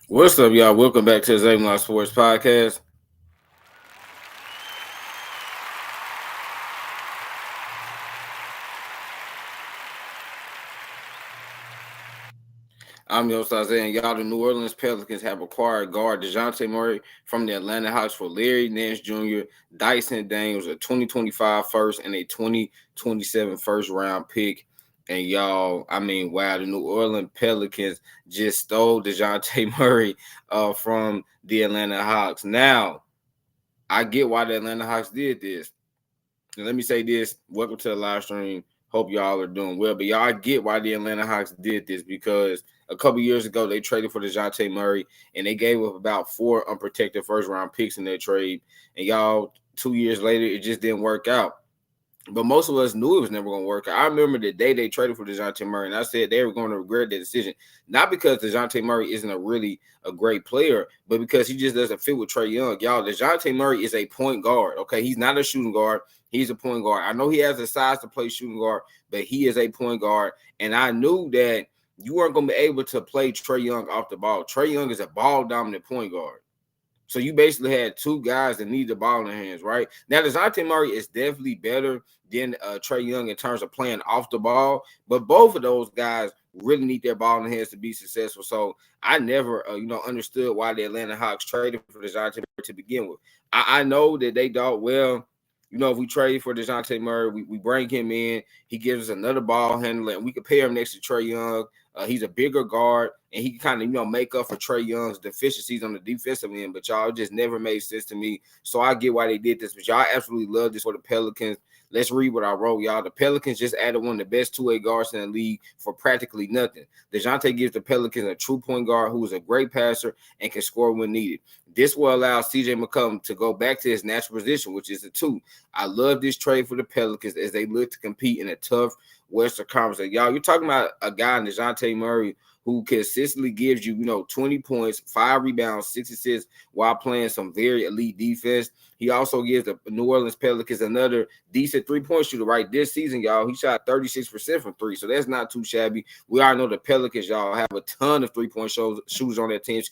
What's up, y'all? Welcome back to the Zayden Law Sports Podcast. I'm your host, Isaiah, and y'all, the New Orleans Pelicans have acquired guard Dejounte Murray from the Atlanta Hawks for Larry Nance Jr., Dyson Daniels, a 2025 first and a 2027 first round pick. And y'all, wow, the New Orleans Pelicans just stole Dejounte Murray from the Atlanta Hawks. Now, I get why the Atlanta Hawks did this. And let me say this. Welcome to the live stream. Hope y'all are doing well. But y'all get why the Atlanta Hawks did this, because a couple years ago they traded for Dejounte Murray and they gave up about 4 unprotected first round picks in their trade. And y'all, 2 years later, it just didn't work out. But most of us knew it was never going to work out. I remember the day they traded for Dejounte Murray, and I said they were going to regret that decision. Not because Dejounte Murray isn't a great player, but because he just doesn't fit with Trae Young. Y'all, Dejounte Murray is a point guard, okay? He's not a shooting guard. He's a point guard. I know he has the size to play shooting guard, but he is a point guard. And I knew that you weren't going to be able to play Trae Young off the ball. Trae Young is a ball-dominant point guard. So you basically had two guys that need the ball in their hands, right? Now, Dejounte Murray is definitely better than Trae Young in terms of playing off the ball, but both of those guys really need their ball in their hands to be successful. So I never, understood why the Atlanta Hawks traded for Dejounte Murray to begin with. I know that they thought, well, if we trade for Dejounte Murray, we bring him in, he gives us another ball handler, and we could pair him next to Trae Young. He's a bigger guard, and he can kind of, make up for Trae Young's deficiencies on the defensive end. But y'all, just never made sense to me. So I get why they did this. But y'all absolutely love this for the Pelicans. Let's read what I wrote, y'all. The Pelicans just added one of the best two-way guards in the league for practically nothing. Dejounte gives the Pelicans a true point guard who is a great passer and can score when needed. This will allow CJ McCollum to go back to his natural position, which is a 2. I love this trade for the Pelicans as they look to compete in a tough Western Conference. Y'all, you're talking about a guy in Dejounte Murray who consistently gives you, 20 points, 5 rebounds, 6 assists while playing some very elite defense. He also gives the New Orleans Pelicans another decent three-point shooter, right? This season, y'all, he shot 36% from 3, so that's not too shabby. We all know the Pelicans, y'all, have a ton of three-point shooters on their team,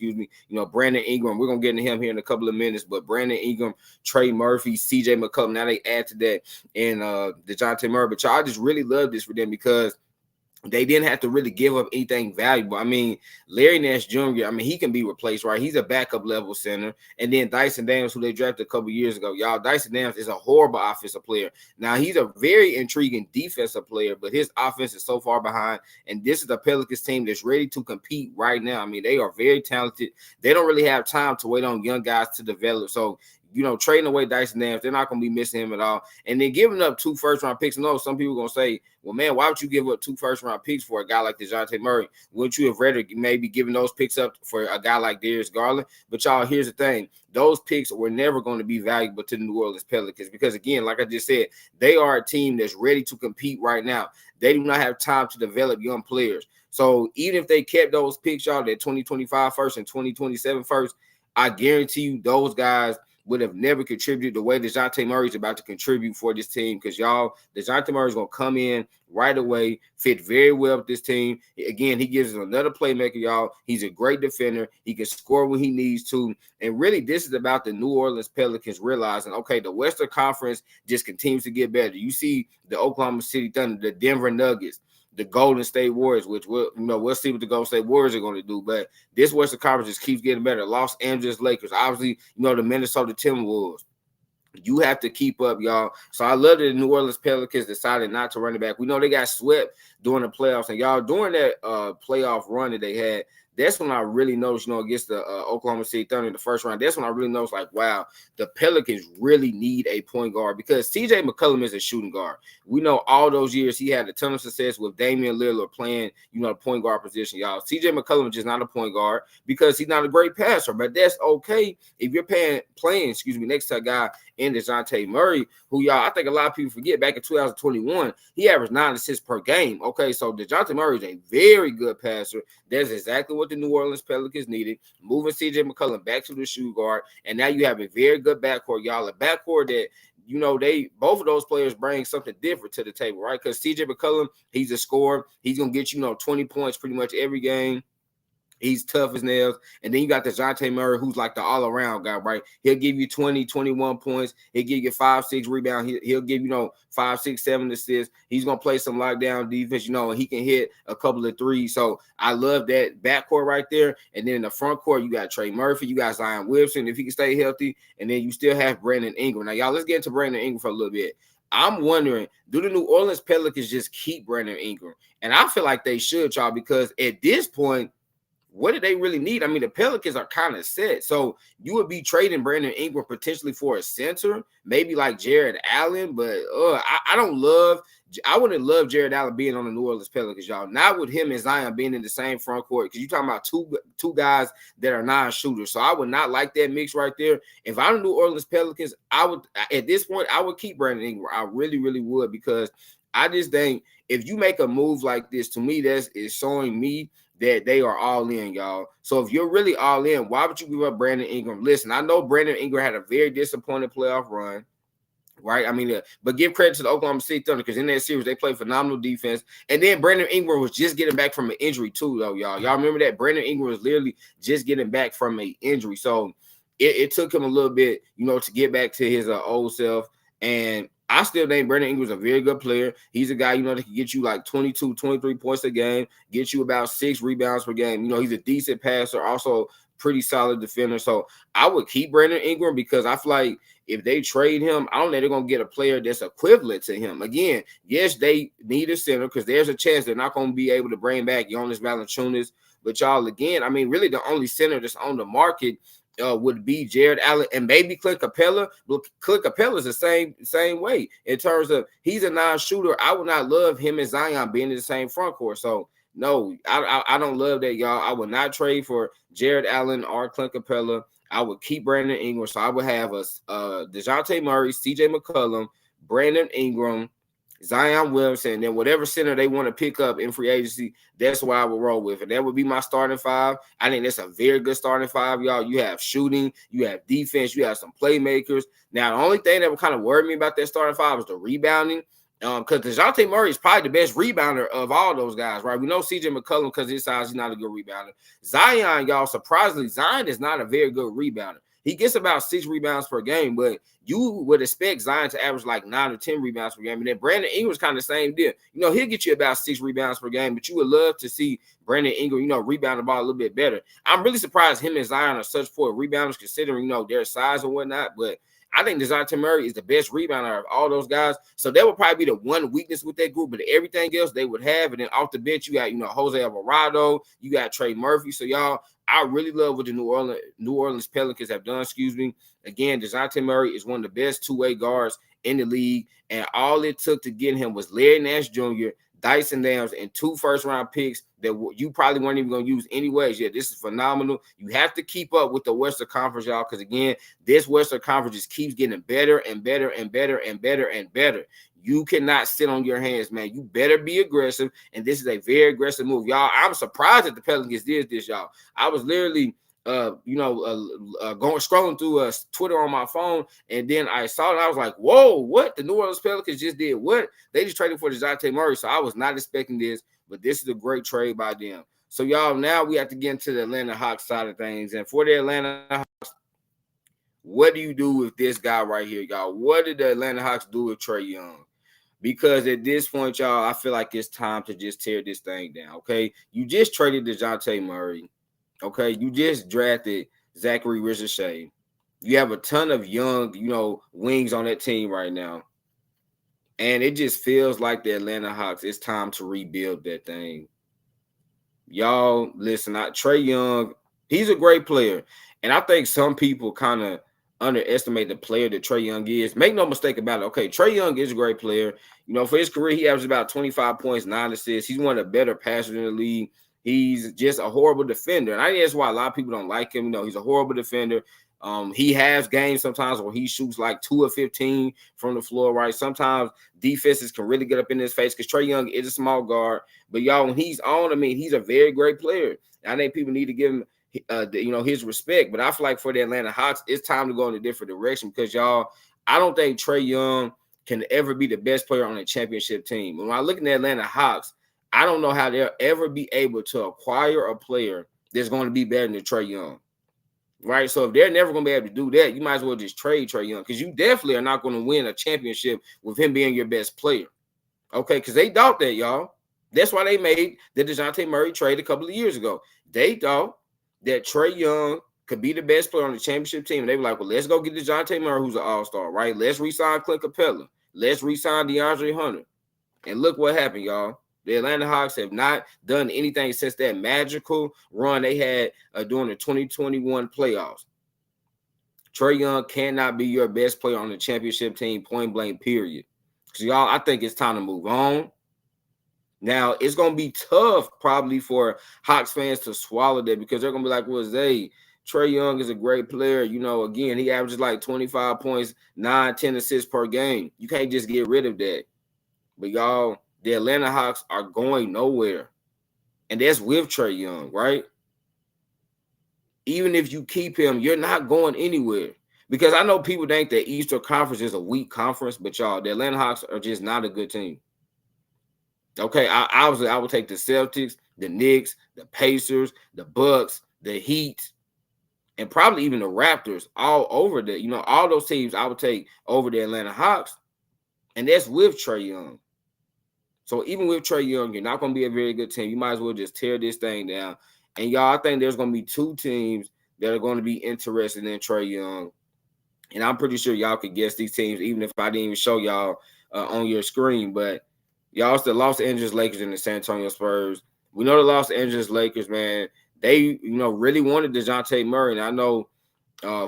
Brandon Ingram. We're going to get into him here in a couple of minutes, but Brandon Ingram, Trey Murphy, CJ McCollum, now they add to that, and Dejounte Murray. But y'all, I just really love this for them because they didn't have to really give up anything valuable. Larry Nance Jr., he can be replaced, right? He's a backup level center. And then Dyson Daniels, who they drafted a couple years ago. Y'all, Dyson Daniels is a horrible offensive player. Now, he's a very intriguing defensive player, but his offense is so far behind. And this is the Pelicans team that's ready to compete right now. They are very talented. They don't really have time to wait on young guys to develop. So, trading away Dyson Daniels, they're not going to be missing him at all. And then giving up 2 first-round picks. No, some people are going to say, well, man, why would you give up 2 first-round picks for a guy like Dejounte Murray? Wouldn't you have rather maybe given those picks up for a guy like Darius Garland? But, y'all, here's the thing. Those picks were never going to be valuable to the New Orleans Pelicans because, again, like I just said, they are a team that's ready to compete right now. They do not have time to develop young players. So even if they kept those picks, y'all, that 2025 first and 2027 first, I guarantee you those guys would have never contributed the way Dejounte Murray is about to contribute for this team because, y'all, Dejounte Murray is going to come in right away, fit very well with this team. Again, he gives us another playmaker, y'all. He's a great defender. He can score when he needs to. And really, this is about the New Orleans Pelicans realizing, okay, the Western Conference just continues to get better. You see the Oklahoma City Thunder, the Denver Nuggets, the Golden State Warriors, which we'll see what the Golden State Warriors are going to do. But this Western Conference just keeps getting better. Los Angeles Lakers, obviously, the Minnesota Timberwolves. You have to keep up, y'all. So I love that the New Orleans Pelicans decided not to run it back. We know they got swept during the playoffs. And, y'all, during that playoff run that they had, that's when I really noticed, against the Oklahoma City Thunder in the first round, that's when I really noticed, like, wow, the Pelicans really need a point guard because CJ McCollum is a shooting guard. We know all those years he had a ton of success with Damian Lillard playing, the point guard position, y'all. CJ McCollum is just not a point guard because he's not a great passer, but that's okay if you're playing next to a guy in Dejounte Murray, who, y'all, I think a lot of people forget back in 2021, he averaged 9 assists per game. Okay, so Dejounte Murray is a very good passer. That's exactly what the New Orleans Pelicans needed, moving CJ McCollum back to the shoe guard, and now you have a very good backcourt, y'all, a backcourt that, they both of those players bring something different to the table, right? Because CJ McCollum, he's a scorer. He's going to get 20 points pretty much every game. He's tough as nails. And then you got Dejounte Murray, who's like the all-around guy, right? He'll give you 20, 21 points. He'll give you 5, 6 rebounds. He'll give you, 5, 6, 7 assists. He's going to play some lockdown defense, and he can hit a couple of threes. So I love that backcourt right there. And then in the front court, you got Trey Murphy. You got Zion Williamson, if he can stay healthy. And then you still have Brandon Ingram. Now, y'all, let's get into Brandon Ingram for a little bit. I'm wondering, do the New Orleans Pelicans just keep Brandon Ingram? And I feel like they should, y'all, because at this point, what do they really need? I mean, the Pelicans are kind of set. So you would be trading Brandon Ingram potentially for a center, maybe like Jared Allen. But I wouldn't love Jared Allen being on the New Orleans Pelicans, y'all. Not with him and Zion being in the same front court, because you're talking about two guys that are non-shooters. So I would not like that mix right there. If I'm the New Orleans Pelicans, at this point, I would keep Brandon Ingram. I really, really would, because I just think if you make a move like this, to me, that is showing me that they are all in, y'all. So if you're really all in, why would you give up Brandon Ingram? Listen, I know Brandon Ingram had a very disappointing playoff run, right? I mean, but give credit to the Oklahoma City Thunder, because in that series, they played phenomenal defense. And then Brandon Ingram was just getting back from an injury too, though, y'all. Y'all remember that? Brandon Ingram was literally just getting back from an injury. So it took him a little bit, to get back to his old self. And I still think Brandon Ingram's a very good player. He's a guy, that can get you like 22, 23 points a game, get you about 6 rebounds per game. He's a decent passer, also pretty solid defender. So I would keep Brandon Ingram, because I feel like if they trade him, I don't know they're going to get a player that's equivalent to him. Again, yes, they need a center, because there's a chance they're not going to be able to bring back Jonas Valanciunas. But y'all, again, I mean, really the only center that's on the market would be Jared Allen and maybe Clint Capella. But Clint Capella is the same way in terms of he's a non-shooter. I would not love him and Zion being in the same front court. So no, I don't love that, y'all. I would not trade for Jared Allen or Clint Capella. I would keep Brandon Ingram. So I would have Dejounte Murray, CJ McCollum, Brandon Ingram, Zion Williamson, and then whatever center they want to pick up in free agency, that's what I would roll with. And that would be my starting 5. I think that's a very good starting 5, y'all. You have shooting, you have defense, you have some playmakers. Now, the only thing that would kind of worry me about that starting 5 is the rebounding. Because Dejounte Murray is probably the best rebounder of all those guys, right? We know CJ McCollum, because his size, he's not a good rebounder. Zion, y'all, surprisingly, Zion is not a very good rebounder. He gets about 6 rebounds per game, but you would expect Zion to average like 9 or 10 rebounds per game. And then Brandon Ingram's kind of the same deal. He'll get you about 6 rebounds per game, but you would love to see Brandon Ingram, rebound the ball a little bit better. I'm really surprised him and Zion are such poor rebounders, considering, their size and whatnot. But I think Dejounte Murray is the best rebounder of all those guys. So that would probably be the one weakness with that group, but everything else they would have. And then off the bench, you got, Jose Alvarado, you got Trey Murphy. So y'all, I really love what the New Orleans Pelicans have done. Again, Dejounte Murray is one of the best two-way guards in the league, and all it took to get him was Larry Nash Jr., Dyson Downs, and 2 first-round picks that you probably weren't even going to use anyways. Yeah, this is phenomenal. You have to keep up with the Western Conference, y'all, because, again, this Western Conference just keeps getting better and better and better and better and better. You cannot sit on your hands, man. You better be aggressive, and this is a very aggressive move. Y'all, I'm surprised that the Pelicans did this, y'all. I was literally scrolling through Twitter on my phone, and then I saw it. I was like, whoa, what? The New Orleans Pelicans just did what? They just traded for Dejounte Murray, so I was not expecting this, but this is a great trade by them. So, y'all, now we have to get into the Atlanta Hawks side of things, and for the Atlanta Hawks, what do you do with this guy right here, y'all? What did the Atlanta Hawks do with Trae Young? Because at this point, y'all, I feel like it's time to just tear this thing down, okay? You just traded Dejounte Murray. Okay, you just drafted Zachary Richardson. You have a ton of young, wings on that team right now. And it just feels like the Atlanta Hawks, it's time to rebuild that thing. Y'all, listen, Trae Young, he's a great player. And I think some people kind of underestimate the player that Trae Young is. Make no mistake about it. Okay, Trae Young is a great player. For his career, he averages about 25 points, 9 assists. He's one of the better passers in the league. He's just a horrible defender. And I think that's why a lot of people don't like him. He's a horrible defender. He has games sometimes where he shoots like 2 of 15 from the floor, right? Sometimes defenses can really get up in his face because Trae Young is a small guard. But, y'all, when he's on, I mean, he's a very great player. I think people need to give him, his respect. But I feel like for the Atlanta Hawks, it's time to go in a different direction because, y'all, I don't think Trae Young can ever be the best player on a championship team. When I look at the Atlanta Hawks, I don't know how they'll ever be able to acquire a player that's going to be better than Trae Young. Right? So if they're never going to be able to do that, you might as well just trade Trae Young, because you definitely are not going to win a championship with him being your best player. Okay, because they thought that, y'all. That's why they made the Dejounte Murray trade a couple of years ago. They thought that Trae Young could be the best player on the championship team. And they were like, well, let's go get Dejounte Murray, who's an all-star, right? Let's re-sign Clint Capella. Let's re-sign DeAndre Hunter. And look what happened, y'all. The Atlanta Hawks have not done anything since that magical run they had during the 2021 playoffs. Trae Young cannot be your best player on the championship team, point blank, period. So, y'all, I think it's time to move on. Now, it's going to be tough probably for Hawks fans to swallow that, because they're going to be like, well, Zay, Trae Young is a great player. You know, again, he averages like 25 points, 9, 10 assists per game. You can't just get rid of that. But, y'all, the Atlanta Hawks are going nowhere. And that's with Trae Young, right? Even if you keep him, you're not going anywhere. Because I know people think that Eastern Conference is a weak conference, but, y'all, the Atlanta Hawks are just not a good team. Okay, I would take the Celtics, the Knicks, the Pacers, the Bucks, the Heat, and probably even the Raptors all over all those teams I would take over the Atlanta Hawks. And that's with Trae Young. So even with Trae Young, you're not going to be a very good team. You might as well just tear this thing down. And y'all, I think there's going to be 2 teams that are going to be interested in Trae Young. And I'm pretty sure y'all could guess these teams, even if I didn't even show y'all on your screen. But y'all, it's the Los Angeles Lakers and the San Antonio Spurs. We know the Los Angeles Lakers, man, they, really wanted Dejounte Murray. And I know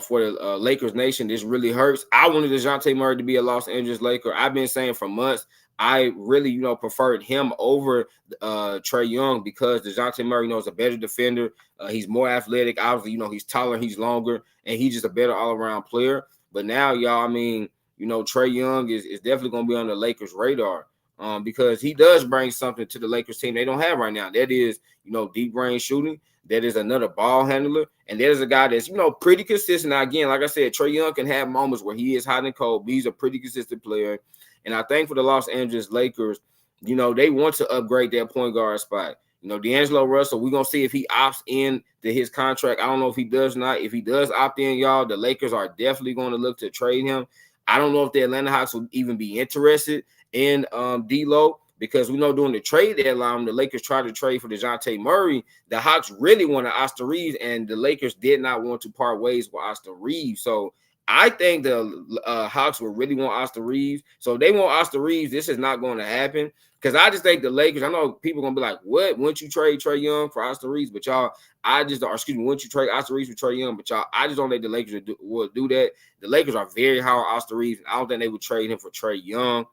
for the Lakers Nation, this really hurts. I wanted Dejounte Murray to be a Los Angeles Laker. I've been saying for months, I really, preferred him over Trae Young, because Dejounte Murray, is a better defender. He's more athletic. Obviously, he's taller, he's longer, and he's just a better all-around player. But now, y'all, Trae Young is definitely going to be on the Lakers' radar. Because he does bring something to the Lakers team they don't have right now. That is, deep range shooting. That is another ball handler. And that is a guy that's, pretty consistent. Now, again, like I said, Trae Young can have moments where he is hot and cold, but he's a pretty consistent player. And I think for the Los Angeles Lakers, they want to upgrade that point guard spot. D'Angelo Russell, we're going to see if he opts in to his contract. I don't know if he does not. If he does opt in, y'all, the Lakers are definitely going to look to trade him. I don't know if the Atlanta Hawks will even be interested in D'Lo, because we know during the trade deadline, the Lakers tried to trade for Dejounte Murray. The Hawks really wanted Austin Reeves, and the Lakers did not want to part ways with Austin Reeves. So I think the Hawks will really want Austin Reeves. So if they want Austin Reeves, this is not going to happen. Because I just think the Lakers, I know people are going to be like, what? Wouldn't you trade Trae Young for Austin Reeves? But y'all, wouldn't you trade Austin Reeves for Trae Young? But y'all, I just don't think the Lakers will do that. The Lakers are very high on Austin Reeves, and I don't think they would trade him for Trae Young.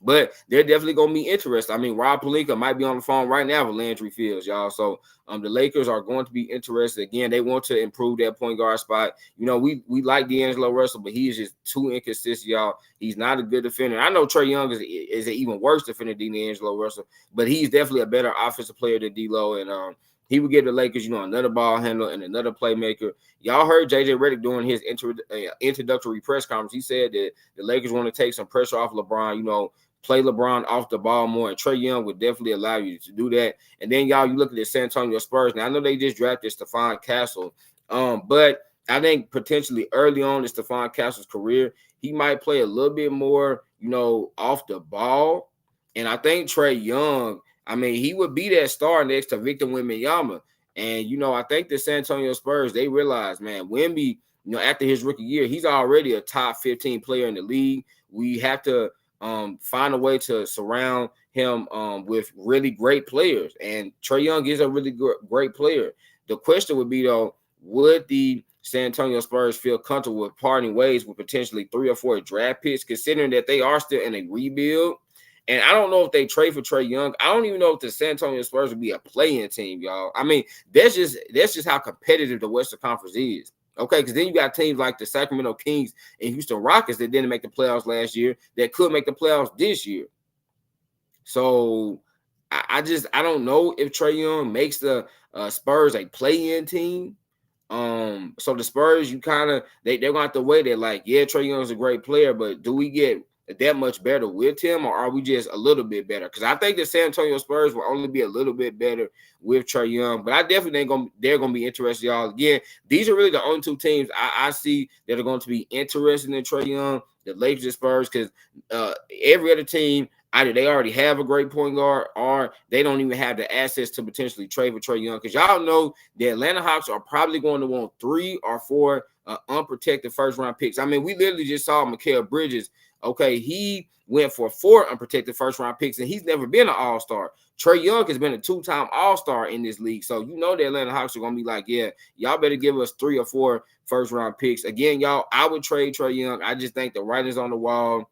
But they're definitely going to be interested. Rob Pelinka might be on the phone right now with Landry Fields, y'all. So the Lakers are going to be interested. Again, they want to improve that point guard spot. We like D'Angelo Russell, but he is just too inconsistent, y'all. He's not a good defender. I know Trae Young is an even worse defender than D'Angelo Russell, but he's definitely a better offensive player than D'Lo. And he would give the Lakers, another ball handler and another playmaker. Y'all heard J.J. Redick during his introductory press conference. He said that the Lakers want to take some pressure off LeBron, play LeBron off the ball more, and Trae Young would definitely allow you to do that. And then, y'all, you look at the San Antonio Spurs. Now, I know they just drafted Stephon Castle, but I think potentially early on in Stephon Castle's career, he might play a little bit more, off the ball. And I think Trae Young, he would be that star next to Victor Wembanyama. And, I think the San Antonio Spurs, they realize, man, Wemby, after his rookie year, he's already a top 15 player in the league. We have to find a way to surround him with really great players. And Trae Young is a really great player. The question would be, though, would the San Antonio Spurs feel comfortable with parting ways with potentially 3 or 4 draft picks, considering that they are still in a rebuild? And I don't know if they trade for Trae Young. I don't even know if the San Antonio Spurs would be a play-in team, y'all. That's just how competitive the Western Conference is. Okay, because then you got teams like the Sacramento Kings and Houston Rockets that didn't make the playoffs last year that could make the playoffs this year. So I don't know if Trae Young makes the Spurs a play-in team. So the Spurs, they're going to have to wait. They're like, yeah, Trae Young is a great player, but do we get that much better with him, or are we just a little bit better? Because I think the San Antonio Spurs will only be a little bit better with Trae Young, but I definitely think they're going to be interested, y'all. Again, these are really the only two teams I see that are going to be interested in Trae Young, the Lakers and Spurs, because every other team, either they already have a great point guard or they don't even have the assets to potentially trade for Trae Young. Because y'all know the Atlanta Hawks are probably going to want 3 or 4 unprotected first-round picks. I mean, we literally just saw Mikal Bridges. Okay, he went for 4 unprotected first-round picks, and he's never been an all-star. Trae Young has been a 2-time all-star in this league. So you know the Atlanta Hawks are going to be like, yeah, y'all better give us 3 or 4 first-round picks. Again, y'all, I would trade Trae Young. I just think the writing's on the wall.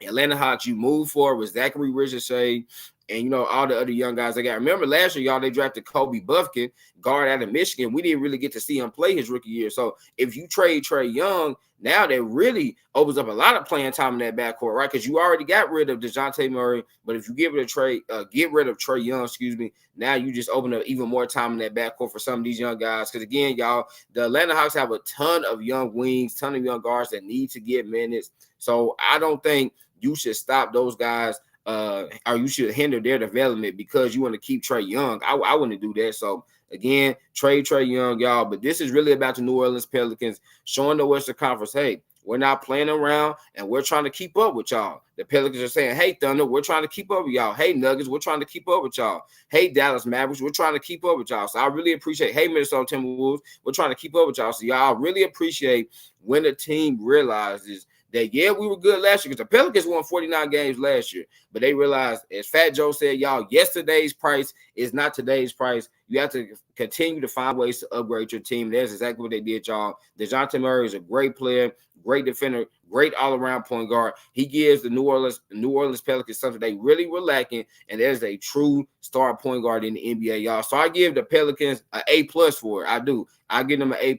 Atlanta Hawks, you move forward with Zachary Richardson and, you know, all the other young guys they got. Remember last year, y'all, they drafted Kobe Buffkin, guard out of Michigan. We didn't really get to see him play his rookie year. So if you trade Trae Young, now that really opens up a lot of playing time in that backcourt, right? Because you already got rid of Dejounte Murray, but if you get rid of Trae Young, now you just open up even more time in that backcourt for some of these young guys. Because again, y'all, the Atlanta Hawks have a ton of young wings, ton of young guards that need to get minutes. So I don't think you should stop those guys or you should hinder their development because you want to keep Trae Young. I wouldn't do that. So, again, trade Trae Young, y'all. But this is really about the New Orleans Pelicans showing the Western Conference, hey, we're not playing around, and we're trying to keep up with y'all. The Pelicans are saying, hey, Thunder, we're trying to keep up with y'all. Hey, Nuggets, we're trying to keep up with y'all. Hey, Dallas Mavericks, we're trying to keep up with y'all. So I really appreciate, hey, Minnesota Timberwolves, we're trying to keep up with y'all. So y'all really appreciate when a team realizes that, yeah, we were good last year because the Pelicans won 49 games last year, but they realized, as Fat Joe said, y'all, yesterday's price is not today's price. You have to continue to find ways to upgrade your team. That's exactly what they did, y'all. Dejounte Murray is a great player, great defender, great all-around point guard. He gives the New Orleans Pelicans something they really were lacking, and that is a true star point guard in the NBA, y'all. So I give the Pelicans an A+ for it. I do. I give them an A+.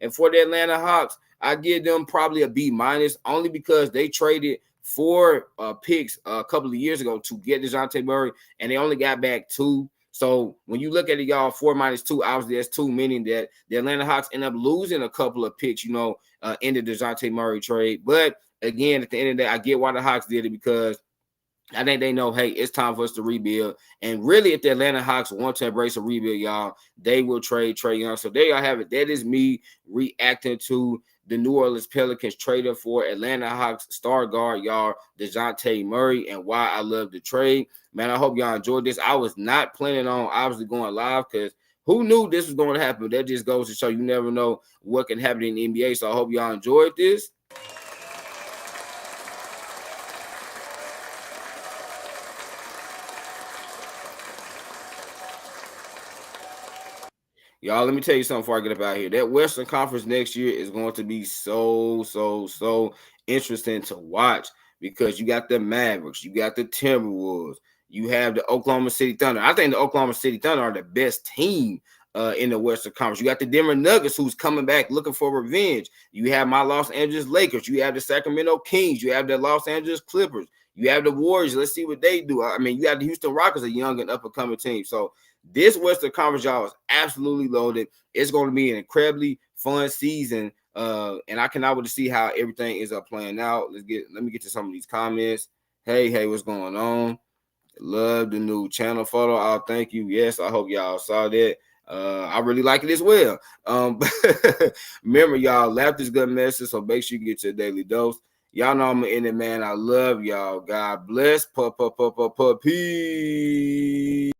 And for the Atlanta Hawks, I give them probably a B- only because they traded 4 picks a couple of years ago to get Dejounte Murray, and they only got back 2. So when you look at it, y'all, 4 - 2, obviously that's 2, meaning that the Atlanta Hawks end up losing a couple of picks, you know, in the Dejounte Murray trade. But again, at the end of the day, I get why the Hawks did it because I think they know, hey, it's time for us to rebuild. And really, if the Atlanta Hawks want to embrace a rebuild, y'all, they will trade Trae Young. So there y'all have it. That is me reacting to the New Orleans Pelicans traded for Atlanta Hawks star guard, y'all, Dejounte Murray, and why I love the trade. Man, I hope y'all enjoyed this. I was not planning on obviously going live because who knew this was going to happen? That just goes to show you never know what can happen in the NBA. So I hope y'all enjoyed this. Y'all, let me tell you something before I get up out here. That Western Conference next year is going to be so interesting to watch because you got the Mavericks, you got the Timberwolves, you have the Oklahoma City Thunder. I think the Oklahoma City Thunder are the best team in the Western Conference. You got the Denver Nuggets who's coming back looking for revenge. You have my Los Angeles Lakers. You have the Sacramento Kings. You have the Los Angeles Clippers. You have the Warriors. Let's see what they do. I mean, you have the Houston Rockets, a young and up-and-coming team. So this Western Conference, y'all, is absolutely loaded. It's going to be an incredibly fun season, and I cannot wait to see how everything is playing out. Let me get to some of these comments. Hey, what's going on? Love the new channel photo. Oh, thank you. Yes, I hope y'all saw that. I really like it as well. Remember, y'all, laughter is good medicine, so make sure you get your daily dose. Y'all know I'm in it, man. I love y'all. God bless. Peace.